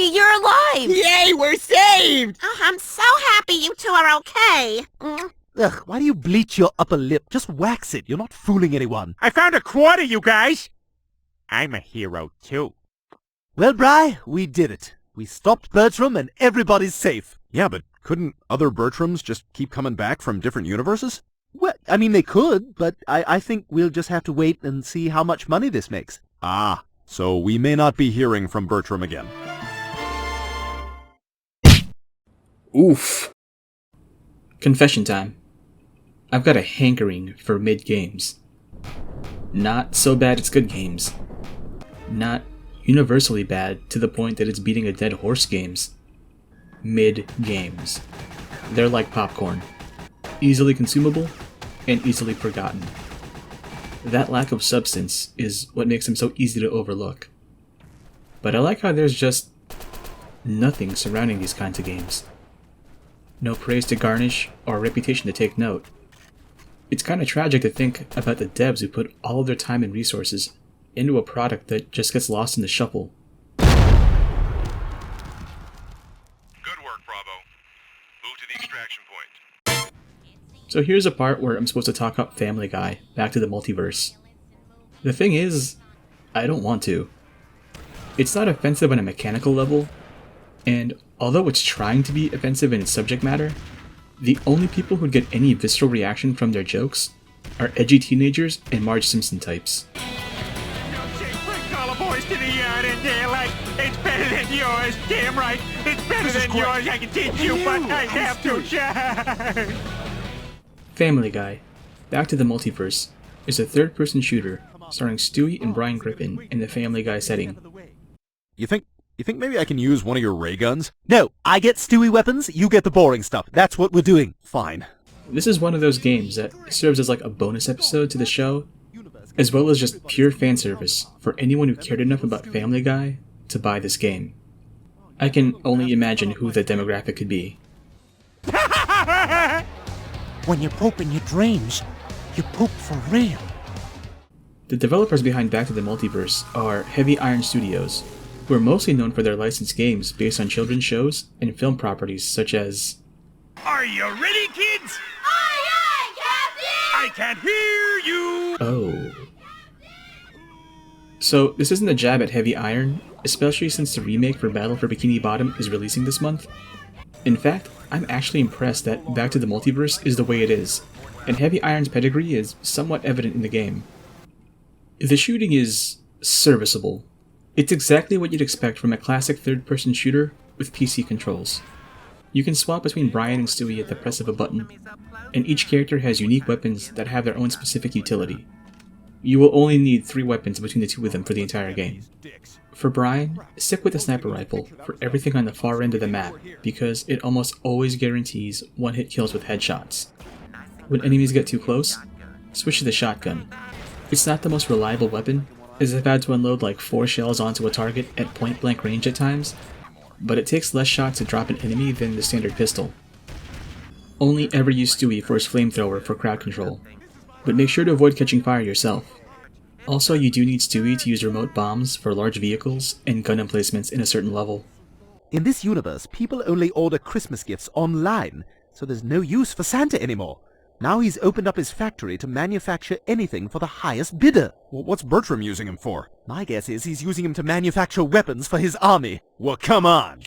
Buddy, you're alive! Yay, we're saved! Oh, I'm so happy you two are okay. Ugh, why do you bleach your upper lip? Just wax it. You're not fooling anyone. I found a quarter, you guys! I'm a hero, too. Well, Bri, we did it. We stopped Bertram and everybody's safe. Yeah, but couldn't other Bertrams just keep coming back from different universes? Well, I mean, they could, but I think we'll just have to wait and see how much money this makes. Ah, so we may not be hearing from Bertram again. Oof. Confession time. I've got a hankering for mid-games. Not so bad it's good games. Not universally bad to the point that it's beating a dead horse games. Mid-games. They're like popcorn. Easily consumable and easily forgotten. That lack of substance is what makes them so easy to overlook. But I like how there's just nothing surrounding these kinds of games. No praise to garnish or reputation to take note. It's kind of tragic to think about the devs who put all of their time and resources into a product that just gets lost in the shuffle. Good work, Bravo. Move to the extraction point. So here's a part where I'm supposed to talk up Family Guy back to the multiverse. The thing is, I don't want to. It's not offensive on a mechanical level, and although it's trying to be offensive in its subject matter, the only people who'd get any visceral reaction from their jokes are edgy teenagers and Marge Simpson types. Bring all the boys to the yard and they're like, it's better than yours, damn right. It's better than yours, I can teach you, but I have to shine. Family Guy, Back to the Multiverse, is a third-person shooter starring Stewie and Brian Griffin in the Family Guy setting. You think maybe I can use one of your ray guns? No, I get Stewie weapons, you get the boring stuff. That's what we're doing. Fine. This is one of those games that serves as like a bonus episode to the show, as well as just pure fan service for anyone who cared enough about Family Guy to buy this game. I can only imagine who the demographic could be. When you poop in your dreams, you poop for real. The developers behind Back to the Multiverse are Heavy Iron Studios, who are mostly known for their licensed games based on children's shows and film properties such as... Are you ready, kids? Aye, aye, Captain! I can't hear you! Oh. So, this isn't a jab at Heavy Iron, especially since the remake for Battle for Bikini Bottom is releasing this month. In fact, I'm actually impressed that Back to the Multiverse is the way it is, and Heavy Iron's pedigree is somewhat evident in the game. The shooting is serviceable. It's exactly what you'd expect from a classic third-person shooter with PC controls. You can swap between Brian and Stewie at the press of a button, and each character has unique weapons that have their own specific utility. You will only need 3 weapons between the two of them for the entire game. For Brian, stick with the sniper rifle for everything on the far end of the map, because it almost always guarantees one-hit kills with headshots. When enemies get too close, switch to the shotgun. It's not the most reliable weapon, as I've had to unload like 4 shells onto a target at point-blank range at times, but it takes less shots to drop an enemy than the standard pistol. Only ever use Stewie for his flamethrower for crowd control, but make sure to avoid catching fire yourself. Also, you do need Stewie to use remote bombs for large vehicles and gun emplacements in a certain level. In this universe, people only order Christmas gifts online, so there's no use for Santa anymore. Now he's opened up his factory to manufacture anything for the highest bidder. Well, what's Bertram using him for? My guess is he's using him to manufacture weapons for his army. Well, come on.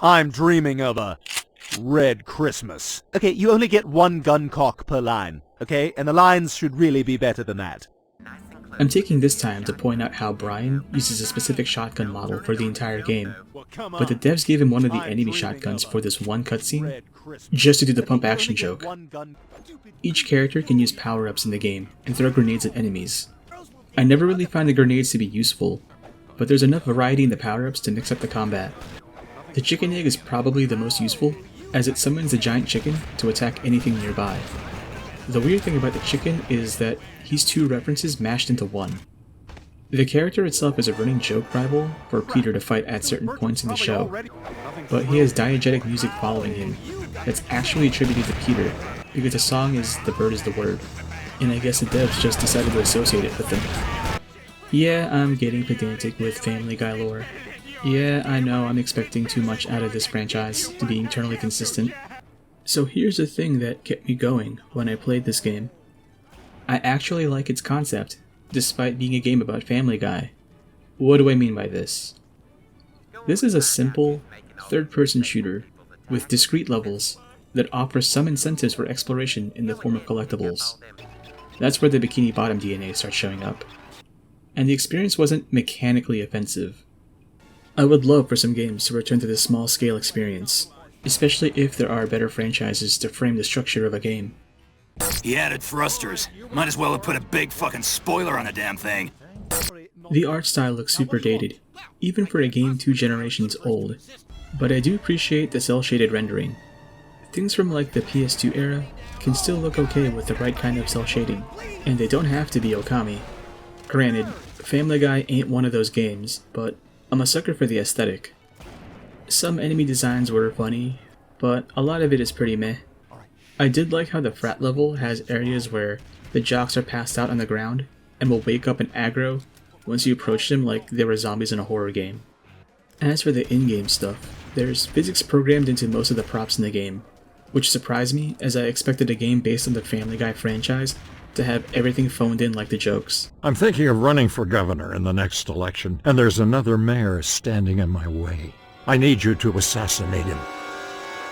I'm dreaming of a red Christmas. Okay, you only get 1 gun cock per line, okay? And the lines should really be better than that. I'm taking this time to point out how Brian uses a specific shotgun model for the entire game, but the devs gave him one of the enemy shotguns for this one cutscene, just to do the pump action joke. Each character can use power-ups in the game and throw grenades at enemies. I never really found the grenades to be useful, but there's enough variety in the power-ups to mix up the combat. The chicken egg is probably the most useful, as it summons a giant chicken to attack anything nearby. The weird thing about the chicken is that he's 2 references mashed into one. The character itself is a running joke rival for Peter to fight at certain points in the show, but he has diegetic music following him that's actually attributed to Peter, because the song is "The Bird is the Word," and I guess the devs just decided to associate it with them. Yeah, I'm getting pedantic with Family Guy lore, Yeah, I know I'm expecting too much out of this franchise to be eternally consistent. So here's the thing that kept me going when I played this game. I actually like its concept, despite being a game about Family Guy. What do I mean by this? This is a simple, third-person shooter with discrete levels that offers some incentives for exploration in the form of collectibles. That's where the Bikini Bottom DNA starts showing up. And the experience wasn't mechanically offensive. I would love for some games to return to this small-scale experience, especially if there are better franchises to frame the structure of a game. He added thrusters. Might as well have put a big fucking spoiler on the damn thing. The art style looks super dated, even for a game 2 generations old, but I do appreciate the cel-shaded rendering. Things from like the PS2 era can still look okay with the right kind of cel shading, and they don't have to be Okami. Granted, Family Guy ain't one of those games, but I'm a sucker for the aesthetic. Some enemy designs were funny, but a lot of it is pretty meh. I did like how the frat level has areas where the jocks are passed out on the ground and will wake up and aggro once you approach them like they were zombies in a horror game. As for the in-game stuff, there's physics programmed into most of the props in the game, which surprised me as I expected a game based on the Family Guy franchise to have everything phoned in like the jokes. I'm thinking of running for governor in the next election, and there's another mayor standing in my way. I need you to assassinate him.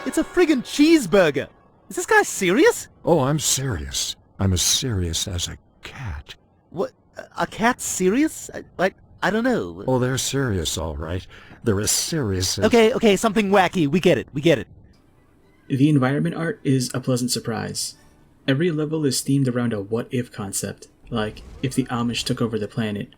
It's a friggin' cheeseburger! Is this guy serious? Oh, I'm serious. I'm as serious as a cat. What? A cat serious? I don't know. Oh, they're serious, all right. They're as serious as... Okay, something wacky. We get it. The environment art is a pleasant surprise. Every level is themed around a what-if concept, like if the Amish took over the planet,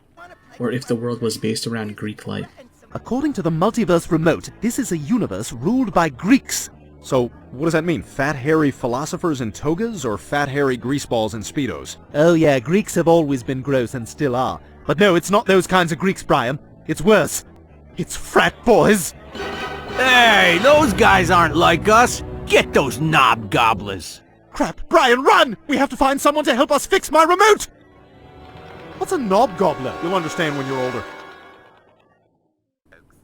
or if the world was based around Greek life. According to the Multiverse remote, this is a universe ruled by Greeks. So, what does that mean? Fat, hairy philosophers in togas, or fat, hairy greaseballs in Speedos? Oh yeah, Greeks have always been gross and still are. But no, it's not those kinds of Greeks, Brian. It's worse. It's frat boys! Hey, those guys aren't like us. Get those knob gobblers. Crap, Brian, run! We have to find someone to help us fix my remote! What's a knob gobbler? You'll understand when you're older.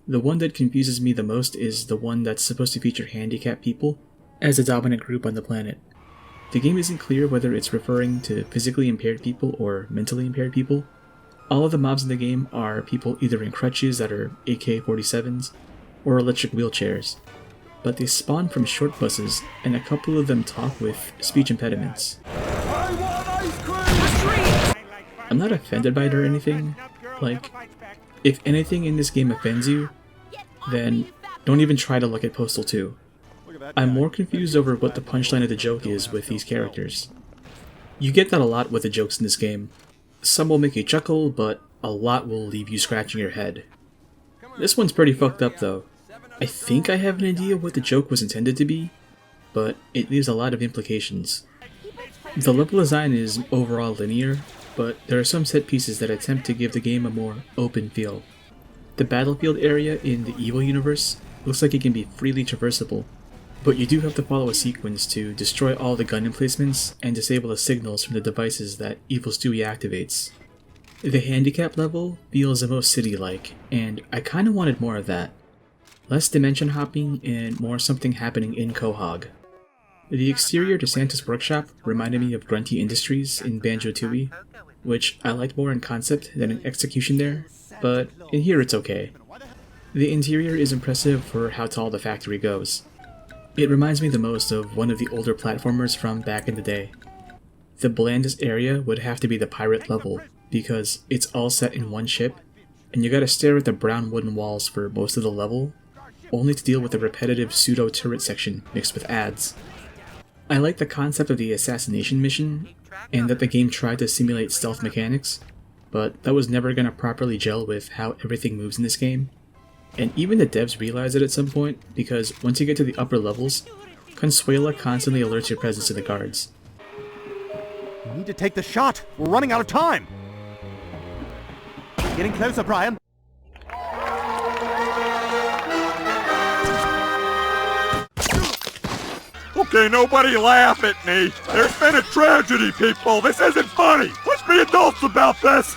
The one that confuses me the most is the one that's supposed to feature handicapped people as a dominant group on the planet. The game isn't clear whether it's referring to physically impaired people or mentally impaired people. All of the mobs in the game are people either in crutches that are AK-47s or electric wheelchairs, but they spawn from short buses and a couple of them talk with speech impediments. I'm not offended by it or anything. Like, if anything in this game offends you, then don't even try to look at Postal 2. I'm more confused over what the punchline of the joke is with these characters. You get that a lot with the jokes in this game. Some will make you chuckle, but a lot will leave you scratching your head. This one's pretty fucked up though. I think I have an idea what the joke was intended to be, but it leaves a lot of implications. The level design is overall linear, but there are some set pieces that attempt to give the game a more open feel. The battlefield area in the Evil universe looks like it can be freely traversable, but you do have to follow a sequence to destroy all the gun emplacements and disable the signals from the devices that Evil Stewie activates. The handicap level feels the most city-like, and I kinda wanted more of that. Less dimension hopping and more something happening in Quahog. The exterior to Santa's workshop reminded me of Grunty Industries in Banjo-Tooie, which I liked more in concept than in execution there, but in here it's okay. The interior is impressive for how tall the factory goes. It reminds me the most of one of the older platformers from back in the day. The blandest area would have to be the pirate level, because it's all set in one ship, and you gotta stare at the brown wooden walls for most of the level, only to deal with the repetitive pseudo-turret section mixed with ads. I like the concept of the assassination mission, and that the game tried to simulate stealth mechanics, but that was never gonna properly gel with how everything moves in this game. And even the devs realized it at some point, because once you get to the upper levels, Consuela constantly alerts your presence to the guards. We need to take the shot! We're running out of time! Getting closer, Brian! Okay, nobody laugh at me. There's been a tragedy, people. This isn't funny. Let's be adults about this.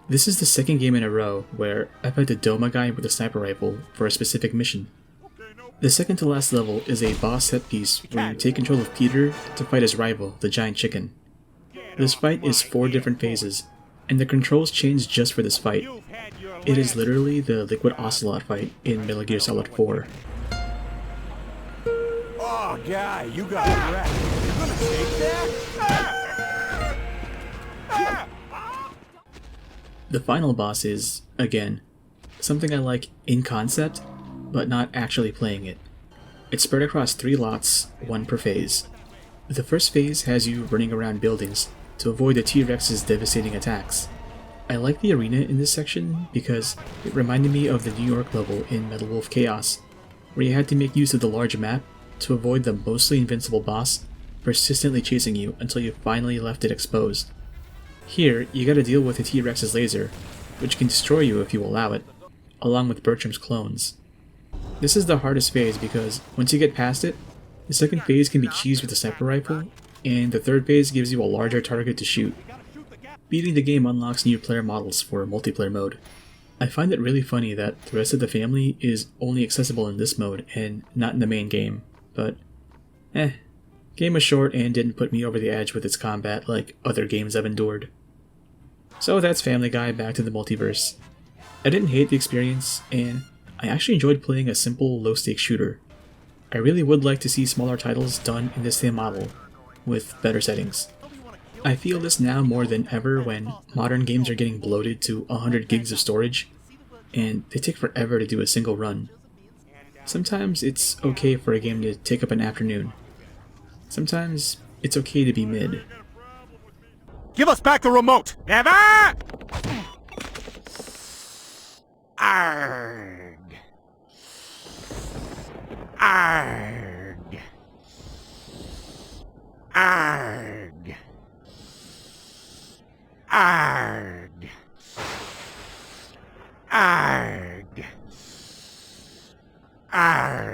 This is the second game in a row where I've had to dome a guy with a sniper rifle for a specific mission. The second to last level is a boss set piece where you take control of Peter to fight his rival, the giant chicken. This fight is 4 different phases, and the controls change just for this fight. It is literally the Liquid Ocelot fight in Metal Gear Solid 4. Oh, guy, you got wrecked. You gonna take that? The final boss is, again, something I like in concept, but not actually playing it. It's spread across 3 lots, 1 per phase. The first phase has you running around buildings to avoid the T-Rex's devastating attacks. I like the arena in this section because it reminded me of the New York level in Metal Wolf Chaos, where you had to make use of the large map to avoid the mostly invincible boss persistently chasing you until you finally left it exposed. Here, you gotta deal with the T-Rex's laser, which can destroy you if you allow it, along with Bertram's clones. This is the hardest phase because once you get past it, the second phase can be cheesed with a sniper rifle, and the third phase gives you a larger target to shoot. Beating the game unlocks new player models for multiplayer mode. I find it really funny that the rest of the family is only accessible in this mode and not in the main game, but game was short and didn't put me over the edge with its combat like other games I've endured. So that's Family Guy back to the multiverse. I didn't hate the experience, and I actually enjoyed playing a simple low-stakes shooter. I really would like to see smaller titles done in the same model, with better settings. I feel this now more than ever when modern games are getting bloated to 100 gigs of storage, and they take forever to do a single run. Sometimes it's okay for a game to take up an afternoon. Sometimes it's okay to be mid. Give us back the remote! Never! Arg. Arg. Arg. Arg. Arg. Arg.